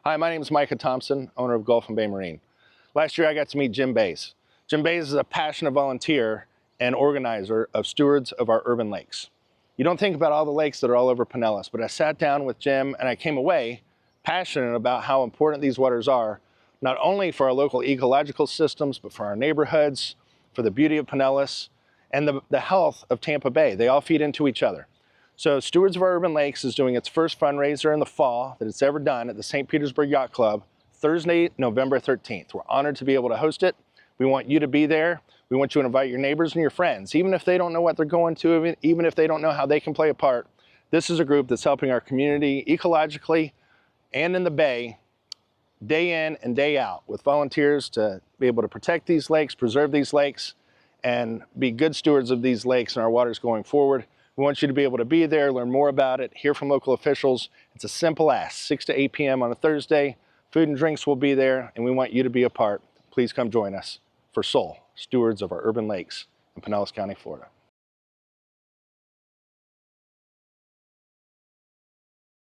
Hi, my name is Micah Thompson, owner of Gulf and Bay Marine. Last year I got to meet Jim Bays. Jim Bays is a passionate volunteer and organizer of stewards of our urban lakes. You don't think about all the lakes that are all over Pinellas, but I sat down with Jim and I came away passionate about how important these waters are, not only for our local ecological systems, but for our neighborhoods, for the beauty of Pinellas, and the health of Tampa Bay. They all feed into each other. So Stewards of Our Urban Lakes is doing its first fundraiser in the fall that it's ever done at the St. Petersburg Yacht Club, Thursday, November 13th. We're honored to be able to host it. We want you to be there. We want you to invite your neighbors and your friends, even if they don't know what they're going to, even if they don't know how they can play a part. This is a group that's helping our community ecologically and in the Bay, day in and day out, with volunteers to be able to protect these lakes, preserve these lakes, and be good stewards of these lakes and our waters going forward. We want you to be able to be there, learn more about it, hear from local officials. It's a simple ask, 6 to 8 p.m. on a Thursday. Food and drinks will be there, and we want you to be a part. Please come join us for SoUL, Stewards of Our Urban Lakes in Pinellas County, Florida.